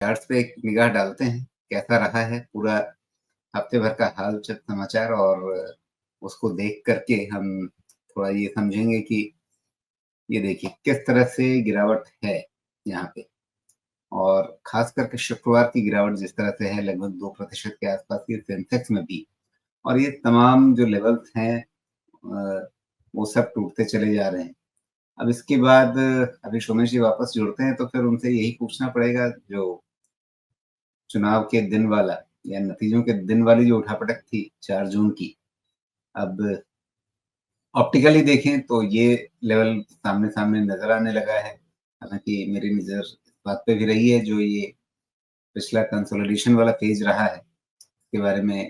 Charts पे एक निगाह डालते हैं, कैसा रहा है पूरा हफ्ते भर का समाचार और उसको देख कर के हम थोड़ा ये समझेंगे कि ये देखिए किस तरह से गिरावट है यहाँ पे और खास करके शुक्रवार की गिरावट जिस तरह से है लगभग 2% के आसपास की सेंसेक्स में भी और ये तमाम जो लेवल्स हैं वो सब टूटते चले जा रहे हैं। अब इसके बाद अभी सोमेश जी वापस जुड़ते हैं तो फिर उनसे यही पूछना पड़ेगा जो चुनाव के दिन वाला या नतीजों के दिन वाली जो उठापटक थी 4 जून की, अब ऑप्टिकली देखें तो ये लेवल सामने-सामने नज़र आने लगा है। हालाँकि मेरी नज़र इस बात पे भी रही है जो ये पिछला कंसोलिडेशन वाला फ़ेज़ रहा है, इसके बारे में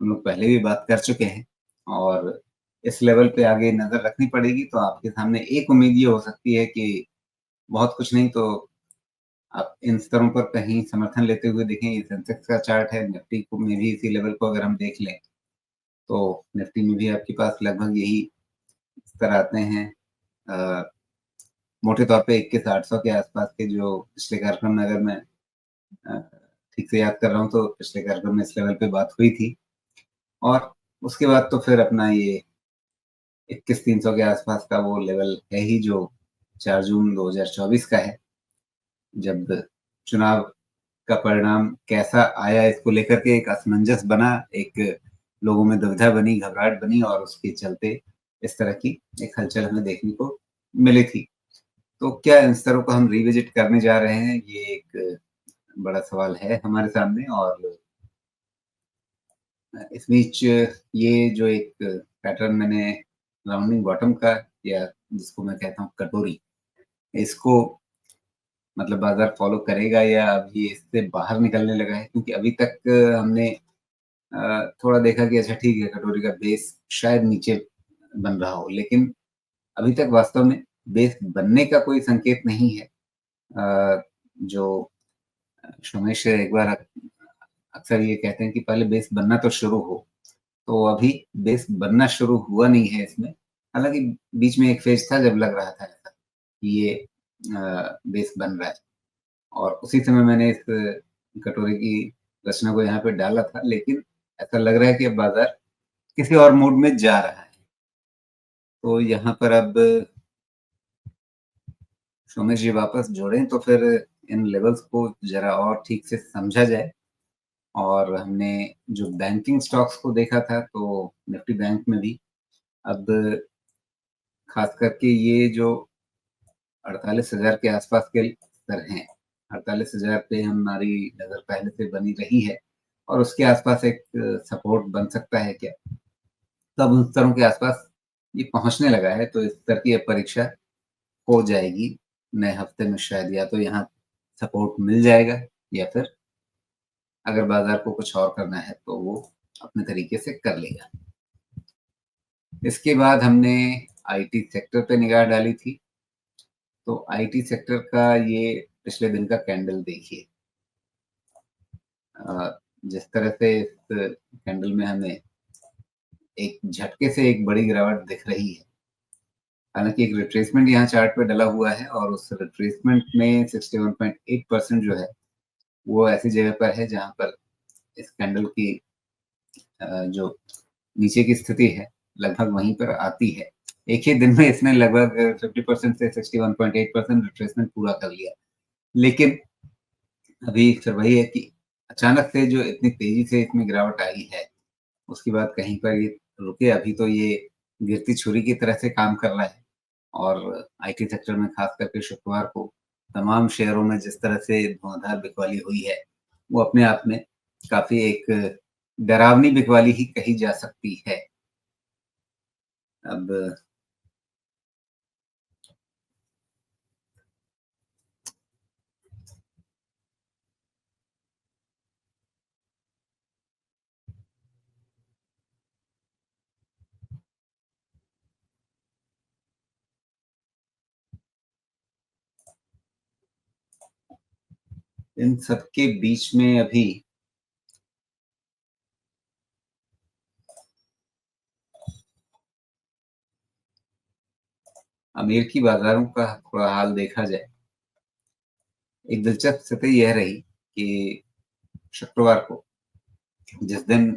हम लोग पहले भी बात कर चुके हैं और इस लेवल पे आगे नज़र रखनी पड़ेगी तो आपके सामने एक उम्मीद ये हो सकती है कि बहुत कुछ नहीं तो आप इन स्तरों पर कहीं समर्थन लेते हुए देखें, ये सेंसेक्स का चार्ट है, निफ्टी को में भी इसी लेवल को अगर हम देख लें, तो निफ्टी में भी आपके पास लगभग यही स्तर आते हैं। अ, मोटे तौर पे 21,800 के आसपास के जो पिछले कार्यक्रम में अगर मैं अ, ठीक से याद कर रहा हूँ तो पिछले कार्यक्रम में इस लेवल पे बात हुई थी और उसके बाद तो फिर अपना ये 21,300 के आसपास का वो लेवल है ही जो 4 जून 2024 का है, जब चुनाव का परिणाम कैसा आया इसको लेकर के एक असमंजस बना, एक लोगों में दुविधा बनी, घबराहट बनी और उसके चलते इस तरह की एक हलचल हमें देखने को मिली थी। तो क्या इन स्तरों को हम रिविज़िट करने जा रहे हैं? ये एक बड़ा सवाल है हमारे सामने और इस बीच ये जो एक पैटर्न मैंने राउंडिंग बॉटम का या जिसको मैं कहता हूँ कटोरी, इसको मतलब बाज़ार फ़ॉलो करेगा या अब ये इससे बाहर निकलने लगा है? क्योंकि अभी तक हमने थोड़ा देखा कि अच्छा ठीक है, कटोरी का बेस शायद नीचे बन रहा हो, लेकिन अभी तक वास्तव में बेस बनने का कोई संकेत नहीं है। जो सोमेश एक बार अक्सर ये कहते हैं कि पहले बेस बनना तो शुरू हो, तो अभी बेस बनना शुरू हुआ नहीं है इसमें। हालाँकि बीच में एक फ़ेज़ था जब लग रहा था ऐसा, कि ये बेस बन रहा है और उसी समय मैंने इस कटोरे की रचना को यहाँ पे डाला था, लेकिन ऐसा लग रहा है कि अब बाज़ार किसी और मोड में जा रहा है। तो यहाँ पर अब सोमेश जी वापस जुड़ें तो फिर इन लेवल्स को ज़रा और ठीक से समझा जाए और हमने जो बैंकिंग स्टॉक्स को देखा था तो निफ्टी बैंक में भी अब ख़ास करके ये जो 48,000 के आसपास के स्तर हैं, 48,000 पे हमारी नज़र पहले से बनी रही है और उसके आसपास एक सपोर्ट बन सकता है क्या? तब उन स्तरों के आसपास ये पहुँचने लगा है, तो इस स्तर की अब परीक्षा हो जाएगी। नए हफ्ते में शायद या तो यहाँ सपोर्ट मिल जाएगा या फिर अगर बाज़ार को कुछ और करना है, तो वो अपने तरीके से कर लेगा। इसके बाद हमने आईटी सेक्टर पे निगाह डाली थी, तो आईटी सेक्टर का ये पिछले दिन का कैंडल देखिए। जिस तरह से इस कैंडल में हमें एक झटके से एक बड़ी गिरावट दिख रही है। हालाँकि एक रिट्रेसमेंट यहाँ चार्ट पे डला हुआ है और उस रिट्रेसमेंट में 61.8% जो है, वो ऐसी जगह पर है जहाँ पर इस कैंडल की जो नीचे की स्थिति है, लगभग वहीं पर आती है। एक ही दिन में इसने लगभग 50% से 61.8% रिट्रेसमेंट पूरा कर लिया। लेकिन अभी फिर वही है कि अचानक से जो इतनी तेज़ी से इसमें गिरावट आई है, उसके बाद कहीं पर ये रुके, अभी तो ये गिरती छुरी की तरह से काम कर रहा है और आईटी सेक्टर में ख़ास करके शुक्रवार को तमाम शेयरों में जिस तरह से धुआँधार बिकवाली हुई है, वो अपने आप में काफ़ी एक डरावनी बिकवाली ही कही जा सकती है। अब इन सब के बीच में अभी अमेरिकी बाज़ारों का थोड़ा हाल देखा जाए, एक दिलचस्प स्थिति यह रही कि शुक्रवार को जिस दिन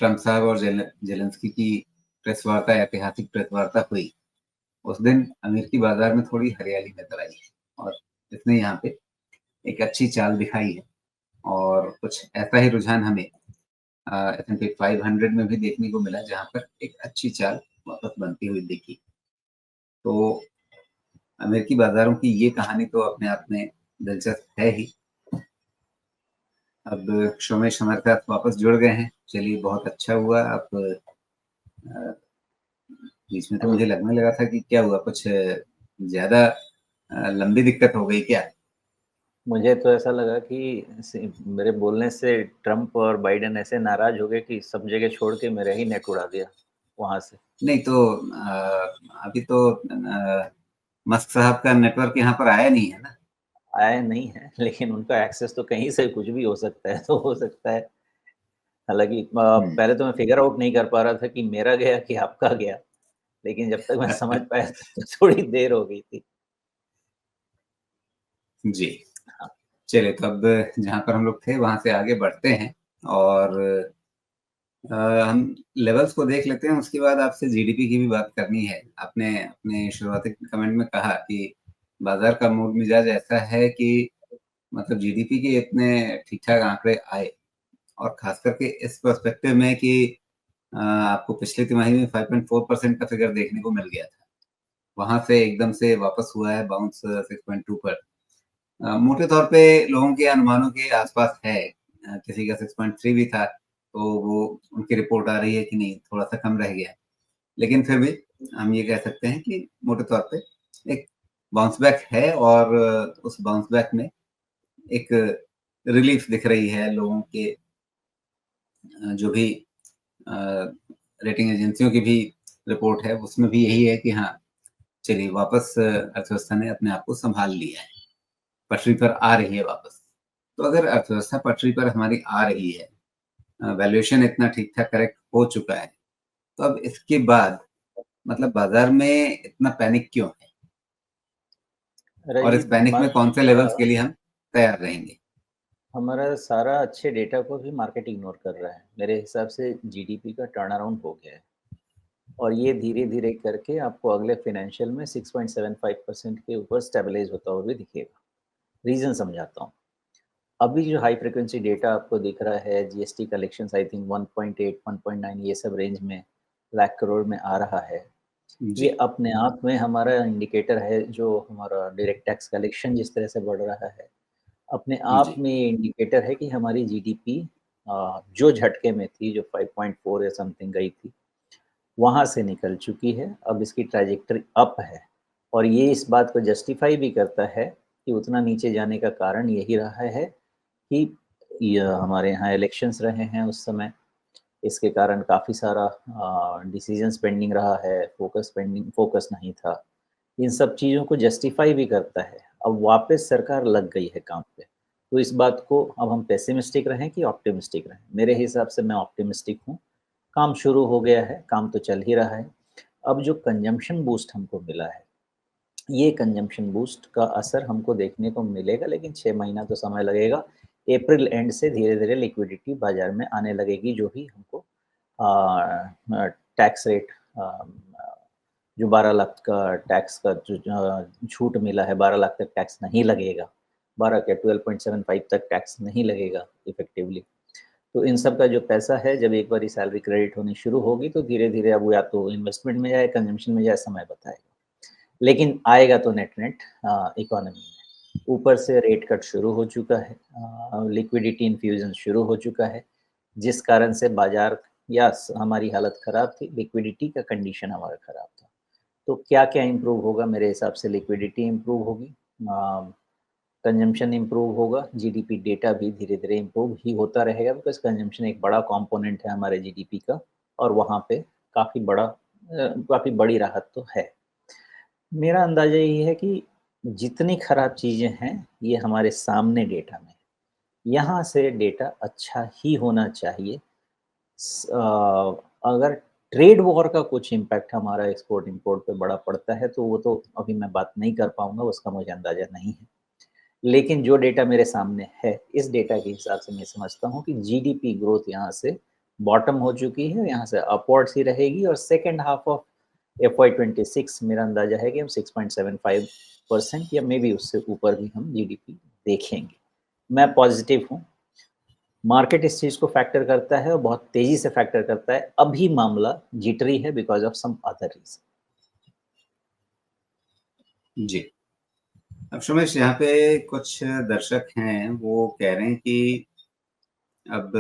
ट्रम्प साहब और ज़ेलेंस्की की प्रेस वार्ता, ऐतिहासिक प्रेस वार्ता हुई, उस दिन अमेरिकी बाज़ार में थोड़ी हरियाली नज़र आई है और इसने यहाँ पे एक अच्छी चाल दिखाई है और कुछ ऐसा ही रुझान हमें S&P 500 में भी देखने को मिला, जहाँ पर एक अच्छी चाल वापस बनती हुई दिखी। तो अमेरिकी बाज़ारों की ये कहानी तो अपने आप में दिलचस्प है ही। अब शोमेश हमारे साथ वापस जुड़ गए हैं। चलिए, बहुत अच्छा हुआ। आप बीच में तो मुझे लगने लगा था कि क्या हुआ, कुछ ज़्यादा लंबी दिक्कत हो गई क्या? मुझे तो ऐसा लगा कि मेरे बोलने से ट्रम्प और बाइडेन ऐसे नाराज हो गए कि सब जगह छोड़ के मेरा ही नेट उड़ा दिया वहां से। नहीं तो अभी तो मस्क साहब का नेटवर्क यहाँ पर आया नहीं है ना। आया नहीं है लेकिन उनका एक्सेस तो कहीं से कुछ भी हो सकता है, तो हो सकता है। हालांकि पहले तो मैं फिगर आउट नहीं कर पा रहा था कि मेरा गया कि आपका गया, लेकिन जब तक मैं समझ पाया तो थोड़ी देर हो गई थी। जी। हाँ। चलिए, तो अब जहाँ पर हम लोग थे वहाँ से आगे बढ़ते हैं और हम लेवल्स को देख लेते हैं, उसके बाद आपसे जीडीपी की भी बात करनी है। आपने अपने शुरुआती कमेंट में कहा कि बाज़ार का मूड मिजाज ऐसा है कि मतलब जीडीपी के इतने ठीक-ठाक आंकड़े आए और ख़ास करके इस पर्सपेक्टिव में कि आपको पिछली तिमाही में 5.4% का फिगर देखने को मिल गया था। वहाँ से एकदम से वापस हुआ है बाउंस 6.2 पर। मोटे तौर पे लोगों के अनुमानों के आस-पास है। किसी का 6.3 भी था, तो वो उनकी रिपोर्ट आ रही है कि नहीं, थोड़ा-सा कम रह गया है। लेकिन फिर भी हम ये कह सकते हैं कि मोटे तौर पे एक बाउंस बैक है और उस बाउंस बैक में एक रिलीफ दिख रही है लोगों के जो भी अ, रेटिंग एजेंसियों की भी रिपोर्ट है, उसमें भी यही है कि हाँ, चलिए वापस अर्थव्यवस्था ने अपने आप को सँभाल लिया है, पटरी पर आ रही है वापस। तो अगर अर्थव्यवस्था पटरी पर हमारी आ रही है, वैल्यूएशन इतना ठीक-ठाक करेक्ट हो चुका है, तो अब इसके बाद मतलब बाज़ार में इतना पैनिक क्यों है? और इस रजनीश, पैनिक में बात कौन से लेवल्स के लिए हम तैयार रहेंगे? हमारा सारा अच्छे डेटा को भी मार्केट इग्नोर कर रहा है। मेरे हिसाब से जीडीपी का टर्न अराउंड हो गया है और ये धीरे-धीरे करके आपको अगले फाइनेंशियल में 6.75% के ऊपर स्टेबलाइज़ होता हुआ भी दिखेगा। रीज़न समझाता हूँ। अभी जो हाई फ्रीक्वेंसी डेटा आपको दिख रहा है, जीएसटी कलेक्शंस आई थिंक 1.8, 1.9 ये सब रेंज में लाख करोड़ में आ रहा है। जी, ये अपने आप में हमारा इंडिकेटर है, जो हमारा डायरेक्ट टैक्स कलेक्शन जिस तरह से बढ़ रहा है, अपने आप जी, में ये इंडिकेटर है कि हमारी जीडीपी जो झटके में थी, जो 5.4 या समथिंग गई थी, वहाँ से निकल चुकी है। अब इसकी ट्रैजेक्टरी अप है और ये इस बात को जस्टिफ़ाई भी करता है कि उतना नीचे जाने का कारण यही रहा है कि हमारे यहाँ इलेक्शंस रहे हैं उस समय। इसके कारण काफ़ी सारा डिसीज़न्स पेंडिंग रहा है, फ़ोकस नहीं था। इन सब चीज़ों को जस्टिफ़ाई भी करता है। अब वापस सरकार लग गई है काम पे। तो इस बात को अब हम पेसिमिस्टिक रहें कि ऑप्टिमिस्टिक रहें? मेरे हिसाब से मैं ऑप्टिमिस्टिक हूँ। काम शुरू हो गया है, काम तो चल ही रहा है। अब जो कंजम्पशन बूस्ट हमको मिला है, ये कंजम्पशन बूस्ट का असर हमको देखने को मिलेगा, लेकिन 6 महीना तो समय लगेगा। अप्रैल एंड से धीरे-धीरे लिक्विडिटी बाज़ार में आने लगेगी, जो भी हमको टैक्स रेट जो 12 लाख का टैक्स का जो छूट मिला है, 12 लाख तक टैक्स नहीं लगेगा। 12 क्या 12.75 तक टैक्स नहीं लगेगा इफ़ेक्टिवली। तो इन सब का जो पैसा है, जब एक बारी सैलरी क्रेडिट होनी शुरू होगी, तो धीरे-धीरे अब वो या तो इन्वेस्टमेंट में जाए, कंज़म्पशन में जाए, समय बताएगा। लेकिन आएगा तो नेट-नेट इकोनॉमी में। ऊपर से रेट कट शुरू हो चुका है, लिक्विडिटी इन्फ्यूज़न शुरू हो चुका है, जिस कारण से बाज़ार या स हमारी हालत ख़राब थी, लिक्विडिटी का कंडीशन हमारा ख़राब था। तो क्या-क्या इम्प्रूव होगा? मेरे हिसाब से लिक्विडिटी इम्प्रूव होगी, कंज़म्पशन इम्प्रूव होगा, जीडीपी डेटा भी धीरे-धीरे इम्प्रूव ही होता रहेगा, बिकॉज़ कंज़म्पशन एक बड़ा कॉम्पोनेंट है हमारे जीडीपी का और वहाँ पे काफ़ी बड़ी राहत तो है। मेरा अंदाज़ा यही है कि जितनी खराब चीज़ें हैं, ये हमारे सामने डेटा में है। यहाँ से डेटा अच्छा ही होना चाहिए। अगर ट्रेड वॉर का कुछ इम्पैक्ट हमारा एक्सपोर्ट-इम्पोर्ट पे बड़ा पड़ता है, तो वो तो अभी मैं बात नहीं कर पाऊँगा, उसका मुझे अंदाज़ा नहीं है। लेकिन जो डेटा मेरे सामने है, इस डेटा के हिसाब से मैं समझता हूँ कि जीडीपी ग्रोथ यहाँ से बॉटम हो चुकी है, यहाँ से अपवर्ड्स ही रहेगी और सेकंड हाफ ऑफ FY26 मेरा अंदाजा है कि हम 6.75% या मे बी उससे ऊपर भी हम जीडीपी देखेंगे। मैं पॉजिटिव हूँ। मार्केट इस चीज़ को फैक्टर करता है और बहुत तेज़ी से फैक्टर करता है। अभी मामला जिटरी है because of some other reason. जी। अब सुमेश, यहाँ पे कुछ दर्शक हैं, वो कह रहे हैं कि अब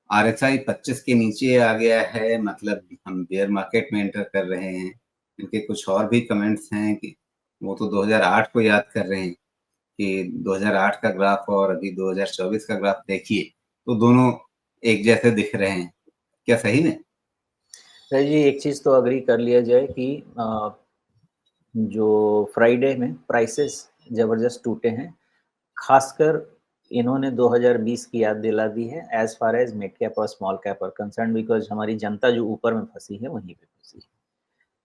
RSI 25 के नीचे आ गया है, मतलब हम बेयर मार्केट में एंटर कर रहे हैं। इनके कुछ और भी कमेंट्स हैं कि वो तो 2008 को याद कर रहे हैं कि 2008 का ग्राफ और अभी 2024 का ग्राफ देखिए, तो दोनों एक जैसे दिख रहे हैं। क्या सही में? सर जी, एक चीज़ तो एग्री कर लिया जाए कि जो फ्राइडे में प्राइसेस ज़बरदस्त टूटे हैं, खासकर इन्होंने 2020 की याद दिला दी है as far as mid cap और small cap are concerned because हमारी जनता जो ऊपर में फँसी है, वहीं पे फँसी है।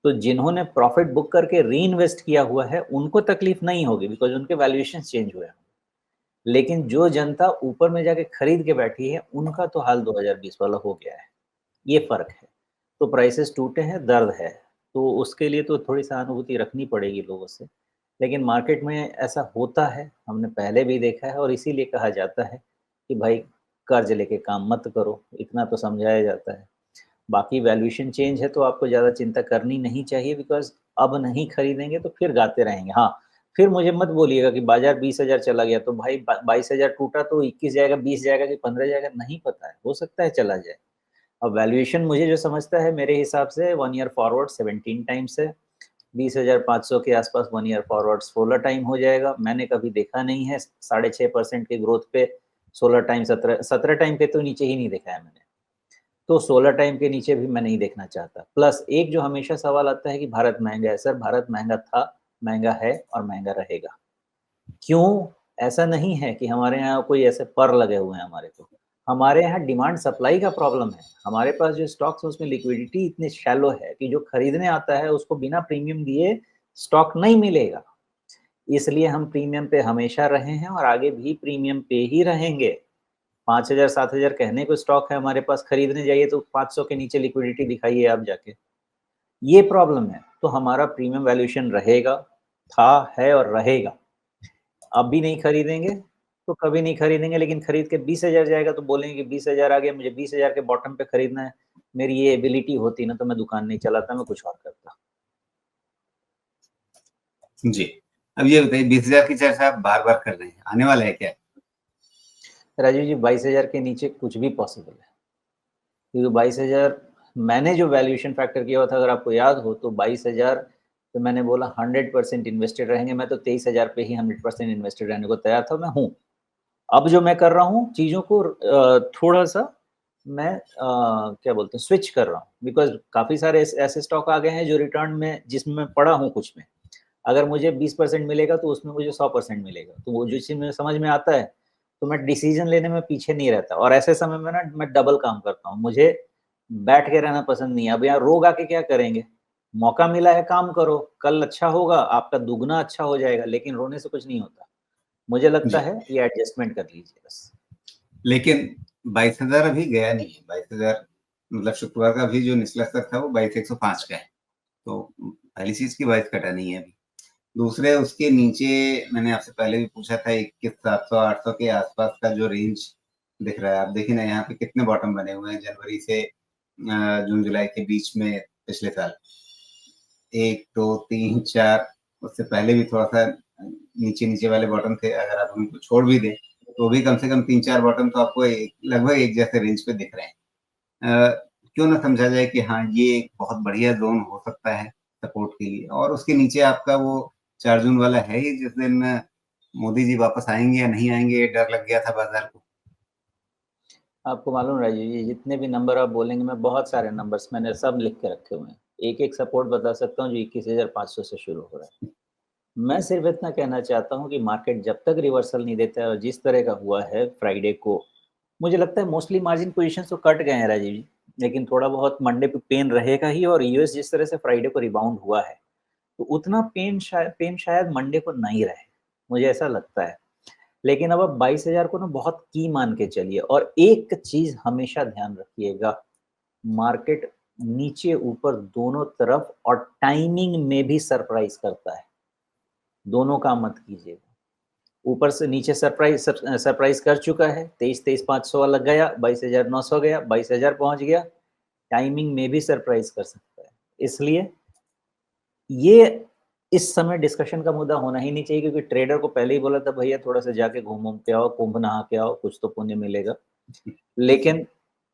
तो जिन्होंने प्रॉफ़िट बुक करके रीइन्वेस्ट किया हुआ है, उनको तकलीफ़ नहीं होगी बिकॉज़ उनके वैल्यूएशंस चेंज हुए हैं। लेकिन जो जनता ऊपर में जाके खरीद के बैठी है, उनका तो हाल 2020 वाला हो गया है। ये फ़र्क है। तो प्राइसेस टूटे हैं, दर्द है। तो उसके लिए तो थोड़ी सहानुभूति रखनी पड़ेगी लोगों से। लेकिन मार्केट में ऐसा होता है, हमने पहले भी देखा है और इसीलिए कहा जाता है कि भाई कर्ज़ लेके काम मत करो, इतना तो समझाया जाता है। बाकी वैल्यूएशन चेंज है तो आपको ज़्यादा चिंता करनी नहीं चाहिए बिकॉज़ अब नहीं खरीदेंगे तो फिर गाते रहेंगे। हाँ, फिर मुझे मत बोलिएगा कि बाज़ार 20,000 चला गया तो भाई 22,000 टूटा तो 21 जाएगा, 20 जाएगा कि 15 जाएगा, नहीं पता है। हो सकता है चला जाए। अब वैल्यूएशन मुझे जो समझता है मेरे हिसाब से 1 ईयर फॉरवर्ड 17 टाइम्स है। 20,500 के आसपास 1 ईयर फॉरवर्ड 16 टाइम हो जाएगा। मैंने कभी देखा नहीं है 6.5% के ग्रोथ पे 16 टाइम 17 टाइम के तो नीचे ही नहीं देखा है मैंने। तो 16 टाइम के नीचे भी मैं नहीं देखना चाहता। प्लस एक जो हमेशा सवाल आता है कि भारत महँगा है। सर भारत महँगा था, महँगा है और महँगा रहेगा। क्यों? ऐसा नहीं है कि हमारे यहाँ कोई ऐसे पर लगे हुए हैं हमारे को। हमारे यहाँ डिमांड सप्लाई का प्रॉब्लम है। हमारे पास जो स्टॉक्स है उसमें लिक्विडिटी इतनी शैलो है कि जो खरीदने आता है उसको बिना प्रीमियम दिए स्टॉक नहीं मिलेगा। इसलिए हम प्रीमियम पे हमेशा रहे हैं और आगे भी प्रीमियम पे ही रहेंगे। 5,000 7,000 कहने को स्टॉक है हमारे पास, खरीदने जाइए तो 500 के नीचे लिक्विडिटी दिखाइए आप जाके। ये प्रॉब्लम है। तो हमारा प्रीमियम वैल्यूएशन रहेगा, था, है और रहेगा। अब भी नहीं खरीदेंगे, तो कभी नहीं खरीदेंगे, लेकिन खरीद के 20,000 जाएगा तो बोलेंगे कि 20,000 आ गया, मुझे 20,000 के बॉटम पे खरीदना है। मेरी ये एबिलिटी होती ना तो मैं दुकान नहीं चलाता, मैं कुछ और करता। जी। अब ये बताइए, 20,000 की चर्चा आप बार-बार कर रहे हैं, आने वाला है क्या? राजीव जी 22,000 के नीचे कुछ भी पॉसिबल है। क्योंकि 22,000 मैंने जो वैल्यूएशन फैक्टर किया हुआ था अगर आपको याद हो तो 22,000 पे मैंने बोला 100% इन्वेस्टेड रहेंगे, मैं तो 23,000 पे ही 100% इन्वेस्टेड रहने को तैयार था, मैं हूँ। अब जो मैं कर रहा हूँ चीज़ों को थोड़ा-सा मैं क्या बोलते हैं स्विच कर रहा हूँ बिकॉज़ काफ़ी सारे ऐसे स्टॉक आ गए हैं जो रिटर्न में जिसमें मैं पड़ा हूँ कुछ में। अगर मुझे 20% मिलेगा तो उसमें मुझे 100% मिलेगा। तो वो जिस चीज़ में समझ में आता है, तो मैं डिसीज़न लेने में पीछे नहीं रहता और ऐसे समय में ना मैं डबल काम करता हूँ। मुझे बैठ के रहना पसंद नहीं है। अब यहाँ रोग आके क्या करेंगे? मौका मिला है काम करो, कल अच्छा होगा, आपका दुगना अच्छा हो जाएगा, लेकिन रोने से कुछ नहीं होता। मुझे लगता जी। है ये एडजस्टमेंट कर लीजिए बस। लेकिन 22,000 अभी गया नहीं है। 22,000 मतलब शुक्रवार का भी जो निचला स्तर था वो 22,105 का है। तो पहली चीज़ की 22 कटा नहीं है अभी। दूसरे उसके नीचे मैंने आपसे पहले भी पूछा था 21,700-800 के आसपास का जो रेंज दिख रहा है। आप देखिए ना यहाँ पे कितने बॉटम बने हुए हैं जनवरी से जून-जुलाई के बीच में पिछले साल। 1, 2, 3, 4 उससे पहले भी थोड़ा-सा नीचे-नीचे वाले बॉटम थे। अगर आप उनको छोड़ भी दें, तो भी कम से कम 3-4 बॉटम तो आपको लगभग एक जैसे रेंज पे दिख रहे हैं। क्यों ना समझा जाए कि हाँ, ये एक बहुत बढ़िया ज़ोन हो सकता है सपोर्ट के लिए और उसके नीचे आपका वो 4 जून वाला है ही जिस दिन मोदी जी वापस आएँगे या नहीं आएँगे, ये डर लग गया था बाज़ार को। आपको मालूम है राजीव जी, जितने भी नंबर आप बोलेंगे मैं बहुत सारे नंबर्स मैंने सब लिख के रखे हुए हैं। एक-एक सपोर्ट बता सकता हूँ जो 21,500 से शुरू हो रहा है। मैं सिर्फ़ इतना कहना चाहता हूँ कि मार्केट जब तक रिवर्सल नहीं देता है और जिस तरह का हुआ है फ्राइडे को, मुझे लगता है मोस्टली मार्जिन पोज़ीशंस तो कट गए हैं राजीव जी। लेकिन थोड़ा बहुत मंडे पे पेन रहेगा ही और यूएस जिस तरह से फ्राइडे को रिबाउंड हुआ है, तो उतना पेन शायद मंडे को नहीं रहे। मुझे ऐसा लगता है। लेकिन अब आप 22,000 को ना बहुत की मान के चलिए और एक चीज़ हमेशा ध्यान रखिएगा, मार्केट नीचे-ऊपर दोनों तरफ और टाइमिंग में भी सरप्राइज़ करता है। दोनों काम मत कीजिएगा। ऊपर से नीचे सरप्राइज़ कर चुका है, 23,500 वाला गया, 22,900 गया, 22,000 पहुँच गया, टाइमिंग में भी सरप्राइज़ कर सकता है। इसलिए ये इस समय डिस्कशन का मुद्दा होना ही नहीं चाहिए क्योंकि ट्रेडर को पहले ही बोला था भैया थोड़ा-सा जाके घूम-वूम के आओ, कुंभ नहा के आओ, कुछ तो पुण्य मिलेगा। लेकिन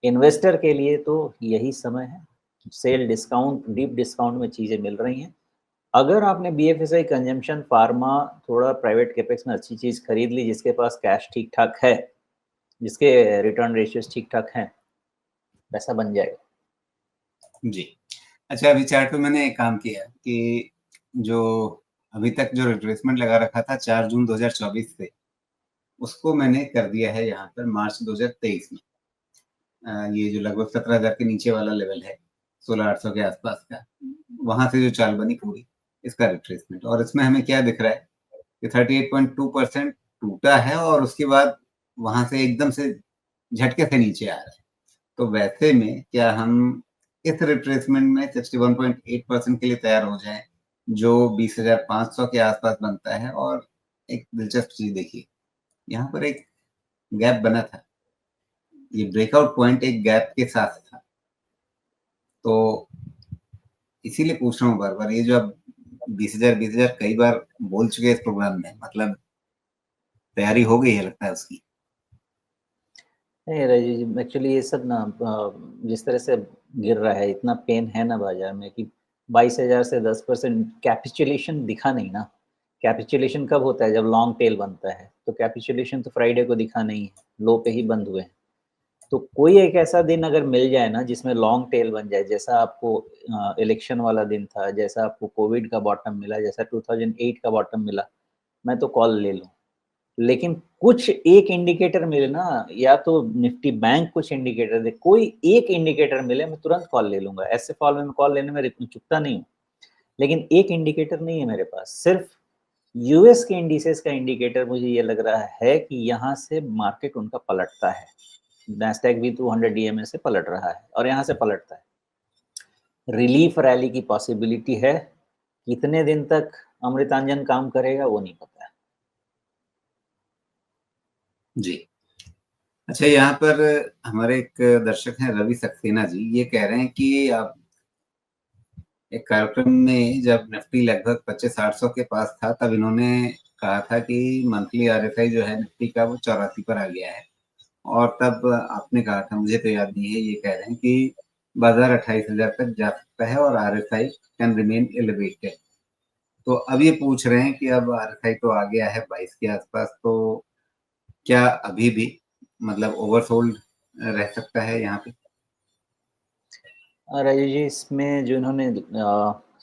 इन्वेस्टर के लिए तो यही समय है, सेल डिस्काउंट, डीप डिस्काउंट में चीज़ें मिल रही हैं। अगर आपने बीएफएसआई, कंजम्पशन, फार्मा, थोड़ा प्राइवेट कैपेक्स में अच्छी चीज़ खरीद ली, जिसके पास कैश ठीक-ठाक है, जिसके रिटर्न रेशियोज़ ठीक-ठाक हैं, पैसा बन जाएगा। जी। अच्छा, अभी चार्ट पे मैंने एक काम किया कि जो अभी तक जो रिट्रेसमेंट लगा रखा था 4 जून 2024 से, उसको मैंने कर दिया है यहाँ पर मार्च 2023 में। ये जो लगभग 17,000 के नीचे वाला लेवल है, 16,800 के आसपास का, वहाँ से जो चाल बनी पूरी, इसका रिट्रेसमेंट और इसमें हमें क्या दिख रहा है कि 38.2% टूटा है और उसके बाद वहाँ से एकदम से झटके से नीचे आ रहा है। तो वैसे में क्या हम इस रिट्रेसमेंट में 61.8% के लिए तैयार हो जाएँ, जो 20,500 के आसपास बनता है और एक दिलचस्प चीज़ देखिए, यहाँ पर एक गैप बना था। ये ब्रेकआउट पॉइंट एक गैप के साथ था। तो इसीलिए पूछ रहा हूँ बार-बार ये जो आप 20,000 कई बार बोल चुके हैं इस प्रोग्राम में, मतलब तैयारी हो गई है लगता है उसकी। नहीं राजीव जी, एक्चुअली ये सब ना जिस तरह से गिर रहा है, इतना पेन है ना बाज़ार में कि 22,000 से 10% कैपिचुलेशन दिखा नहीं ना। कैपिचुलेशन कब होता है? जब लॉन्ग टेल बनता है, तो कैपिचुलेशन तो फ्राइडे को दिखा नहीं है, लो पे ही बंद हुए हैं। तो कोई एक ऐसा दिन अगर मिल जाए ना जिसमें लॉन्ग टेल बन जाए, जैसा आपको इलेक्शन वाला दिन था, जैसा आपको कोविड का बॉटम मिला, जैसा 2008 का बॉटम मिला, मैं तो कॉल ले लूँ। लेकिन कुछ एक इंडिकेटर मिले ना, या तो निफ्टी बैंक कुछ इंडिकेटर दे, कोई एक इंडिकेटर मिले, मैं तुरंत कॉल ले लूँगा। ऐसे फॉल में मैं कॉल लेने में चूकता नहीं हूँ। लेकिन एक इंडिकेटर नहीं है मेरे पास, सिर्फ यूएस के इंडिसेस का इंडिकेटर मुझे ये लग रहा है कि यहाँ से मार्केट उनका पलटता है। नैस्डैक भी 200 डीएमए से पलट रहा है और यहाँ से पलटता है। रिलीफ रैली की पॉसिबिलिटी है, कितने दिन तक अमृतांजन काम करेगा वो नहीं पता है। जी। अच्छा, यहाँ पर हमारे एक दर्शक हैं रवि सक्सेना जी, ये कह रहे हैं कि आप एक कार्यक्रम में जब निफ्टी लगभग 25-800 के पास था, तब इन्होंने कहा था कि मंथली आरएसआई जो है निफ्टी का वो 84 पर आ गया है और तब आपने कहा था, मुझे तो याद नहीं है, ये कह रहे हैं कि बाज़ार 28,000 तक जा सकता है और आरएसआई कैन रिमेन एलिवेटेड। तो अब ये पूछ रहे हैं कि अब आरएसआई तो आ गया है 22 के आसपास, तो क्या अभी भी मतलब ओवरसोल्ड रह सकता है यहाँ पे? राजीव जी, इसमें जो इन्होंने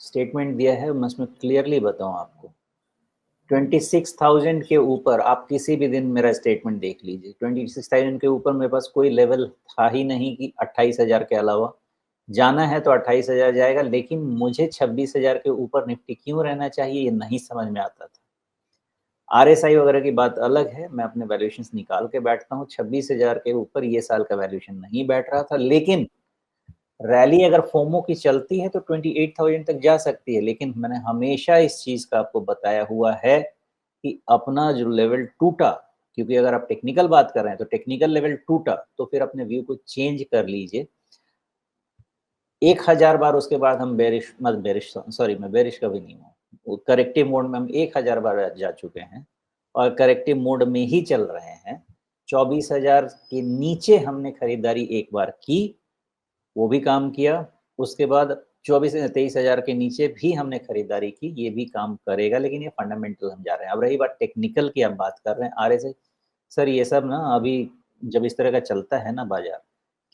स्टेटमेंट दिया है मैं उसमें क्लियरली बताऊँ आपको, 26,000 के ऊपर आप किसी भी दिन मेरा स्टेटमेंट देख लीजिए, 26,000 के ऊपर मेरे पास कोई लेवल था ही नहीं कि 28,000 के अलावा जाना है तो 28,000 जाएगा, लेकिन मुझे 26,000 के ऊपर निफ्टी क्यों रहना चाहिए ये नहीं समझ में आता था। आरएसआई वगैरह की बात अलग है, मैं अपने वैल्यूएशंस निकाल के बैठता हूँ, 26,000 के ऊपर ये साल का वैल्यूएशन नहीं बैठ रहा था, लेकिन रैली अगर फोमो की चलती है तो 28,000 तक जा सकती है, लेकिन मैंने हमेशा इस चीज़ का आपको बताया हुआ है कि अपना जो लेवल टूटा, क्योंकि अगर आप टेक्निकल बात कर रहे हैं तो टेक्निकल लेवल टूटा तो फिर अपने व्यू को चेंज कर लीजिए। 1000 बार उसके बाद हम बेरिश मत बेरिश सॉरी मैं बेरिश कभी नहीं हूँ। वो करेक्टिव मोड में हम 1000 बार जा चुके हैं और करेक्टिव मोड में ही चल रहे हैं। 24,000 के नीचे हमने खरीदारी एक बार की, वो भी काम किया। उसके बाद 24 से 23,000 के नीचे भी हमने खरीदारी की, ये भी काम करेगा, लेकिन ये फंडामेंटल हम जा रहे हैं। अब रही बात टेक्निकल की, आप बात कर रहे हैं आरएसआई, सर ये सब ना अभी जब इस तरह का चलता है ना बाज़ार,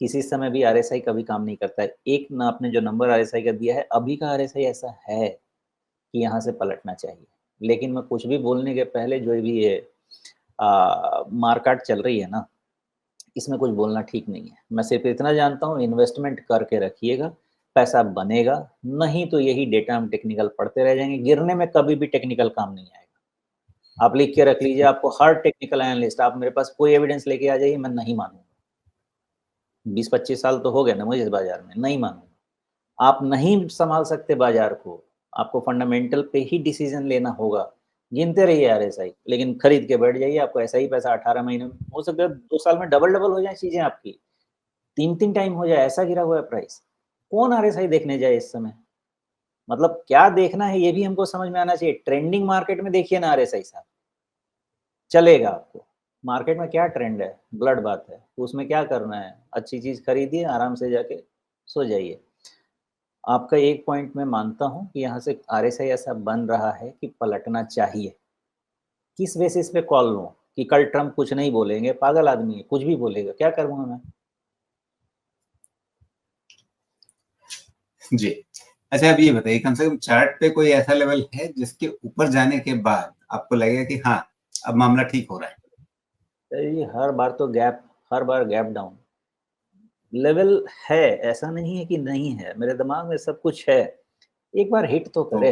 किसी समय भी आरएसआई कभी काम नहीं करता है। एक ना आपने जो नंबर आरएसआई का दिया है, अभी का आरएसआई ऐसा है कि यहाँ से पलटना चाहिए। लेकिन मैं कुछ भी बोलने के पहले जो भी ये मार्केट चल रही है ना, इसमें कुछ बोलना ठीक नहीं है। मैं सिर्फ़ इतना जानता हूँ इन्वेस्टमेंट करके रखिएगा, पैसा बनेगा, नहीं तो यही डेटा हम टेक्निकल पढ़ते रह जाएँगे, गिरने में कभी भी टेक्निकल काम नहीं आएगा। आप लिख के रख लीजिए, आपको हर टेक्निकल एनालिस्ट, आप मेरे पास कोई एविडेंस लेके आ जाइए, मैं नहीं मानूँगा। 20-25 साल तो हो गए ना मुझे इस बाज़ार में, नहीं मानूँगा। आप नहीं सँभाल सकते बाज़ार को, आपको फंडामेंटल पे ही डिसीज़न लेना होगा। गिनते रहिए आरएसआई, लेकिन खरीद के बैठ जाइए, आपको ऐसा ही पैसा 18 महीने में हो सकता है 2 साल में डबल-डबल हो जाए चीज़ें आपकी, 3-3 टाइम हो जाए, ऐसा गिरा हुआ है प्राइस। कौन आरएसआई देखने जाए इस समय? मतलब क्या देखना है ये भी हमको समझ में आना चाहिए। ट्रेंडिंग मार्केट में देखिए ना आरएसआई साहब, चलेगा आपको। मार्केट में क्या ट्रेंड है? ब्लड बात है, तो उसमें क्या करना है? अच्छी चीज़ खरीदिए, आराम से जाके सो जाइए। आपका एक पॉइंट मैं मानता हूँ कि यहाँ से आरएसआई ऐसा बन रहा है कि पलटना चाहिए। किस बेसिस पे कॉल लूँ कि कल ट्रम्प कुछ नहीं बोलेंगे, पागल आदमी है, कुछ भी बोलेगा, क्या करूँगा मैं? जी। अच्छा, आप ये बताइए, कम से कम चार्ट पे कोई ऐसा लेवल है जिसके ऊपर जाने के बाद आपको लगेगा कि हाँ, अब मामला ठीक हो रहा है? ये हर बार तो हर बार गैप डाउन। लेवल है, ऐसा नहीं है कि नहीं है, मेरे दिमाग में सब कुछ है। एक बार हिट तो तो करे।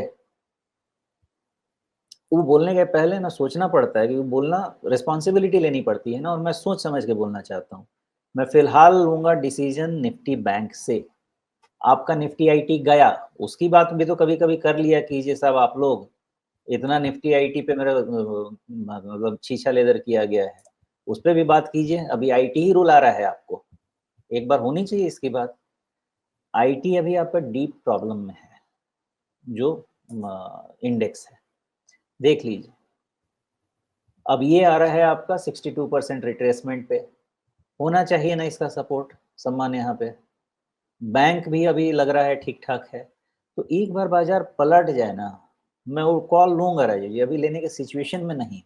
वो बोलने के पहले ना सोचना पड़ता है, क्योंकि बोलना रिस्पॉन्सिबिलिटी लेनी पड़ती है ना, और मैं सोच समझ के बोलना चाहता हूँ। मैं फिलहाल लूँगा डिसीज़न निफ्टी बैंक से। आपका निफ्टी आईटी गया, उसकी बात भी तो कभी-कभी कर लिया कीजिए साहब आप लोग। इतना निफ्टी आईटी पे मेरा मतलब छीछा लेदर किया गया है। उस पे भी बात कीजिए, अभी आईटी ही रुला रहा है आपको। एक बार होनी चाहिए इसकी बात। आईटी अभी आपका डीप प्रॉब्लम में है, जो इंडेक्स है। देख लीजिए। अब ये आ रहा है आपका 62% रिट्रेसमेंट पे। होना चाहिए ना इसका सपोर्ट, सम्मान यहाँ पे। बैंक भी अभी लग रहा है ठीक-ठाक है। तो एक बार बाज़ार पलट जाए ना, मैं वो कॉल लूँगा राजू जी, अभी लेने की सिचुएशन में नहीं।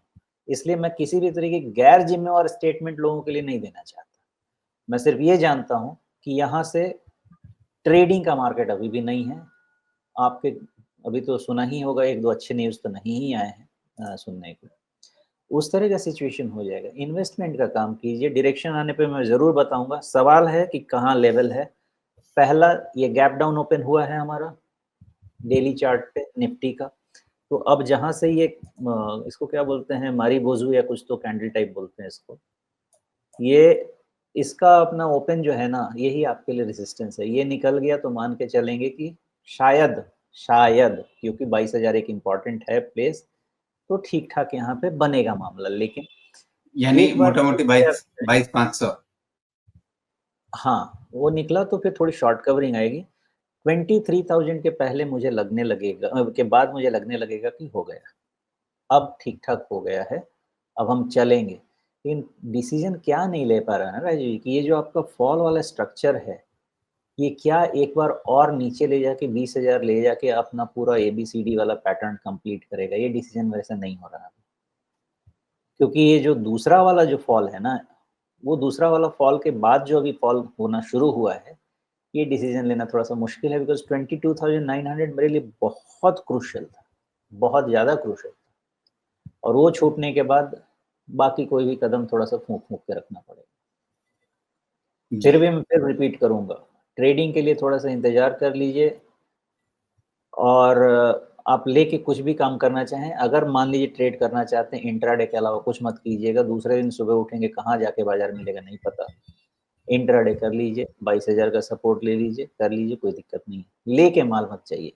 इसलिए मैं किसी भी तरीके की गैर ज़िम्मेवार स्टेटमेंट लोगों के लिए नहीं देना चाहता। मैं सिर्फ़ ये जानता हूँ कि यहाँ से ट्रेडिंग का मार्केट अभी भी नहीं है। आपके अभी तो सुना ही होगा, 1-2 अच्छे न्यूज़ तो नहीं ही आए हैं सुनने को। उस तरह का सिचुएशन हो जाएगा। इन्वेस्टमेंट का काम कीजिए, डायरेक्शन आने पे मैं ज़रूर बताऊँगा। सवाल है कि कहाँ लेवल है। पहला ये गैप डाउन ओपन हुआ है हमारा डेली चार्ट पे निफ्टी का। तो अब जहाँ से ये इसको क्या बोलते हैं, मारी-बोझू या कुछ तो कैंडल टाइप बोलते हैं इसको। ये इसका अपना ओपन जो है ना, यही आपके लिए रेजिस्टेंस है। ये निकल गया तो मान के चलेंगे कि शायद शायद क्योंकि 22,000 एक इम्पोर्टेंट है प्लेस, तो ठीक-ठाक यहाँ पे बनेगा मामला। लेकिन यानी एक बार मोटा-मोटी टूट गया 22,500। हाँ, वो निकला तो फिर थोड़ी शॉर्ट कवरिंग आएगी। 23,000 के पहले मुझे लगने लगेगा के बाद मुझे लगने लगेगा कि हो गया। अब ठीक-ठाक हो गया है, अब हम चलेंगे। लेकिन डिसीज़न क्या नहीं ले पा रहा है ना राजू जी, कि ये जो आपका फॉल वाला स्ट्रक्चर है, ये क्या एक बार और नीचे ले जाके 20,000 ले जाके अपना पूरा एबीसीडी वाला पैटर्न कंप्लीट करेगा? ये डिसीज़न मेरे से नहीं हो रहा है। क्योंकि ये जो दूसरा वाला जो फॉल है ना, वो दूसरा वाला फॉल के बाद जो अभी फॉल होना शुरू हुआ है, ये डिसीज़न लेना थोड़ा-सा मुश्किल है, बिकॉज़ 22,900 मेरे लिए बहुत क्रूशियल था, बहुत ज़्यादा क्रूशियल था। और वो छूटने के बाद बाकी कोई भी कदम थोड़ा-सा फूँक-फूँक के रखना पड़ेगा। फिर जी। भी मैं फिर रिपीट करूँगा, ट्रेडिंग के लिए थोड़ा-सा इंतज़ार कर लीजिए, और आप लेके कुछ भी काम करना चाहें, अगर मान लीजिए ट्रेड करना चाहते हैं, इंट्राडे के अलावा कुछ मत कीजिएगा, दूसरे दिन सुबह उठेंगे कहाँ जाके बाज़ार मिलेगा नहीं पता। इंट्राडे कर लीजिए, 22,000 का सपोर्ट ले लीजिए, कर लीजिए, कोई दिक्कत नहीं है। लेके माल मत जाइए।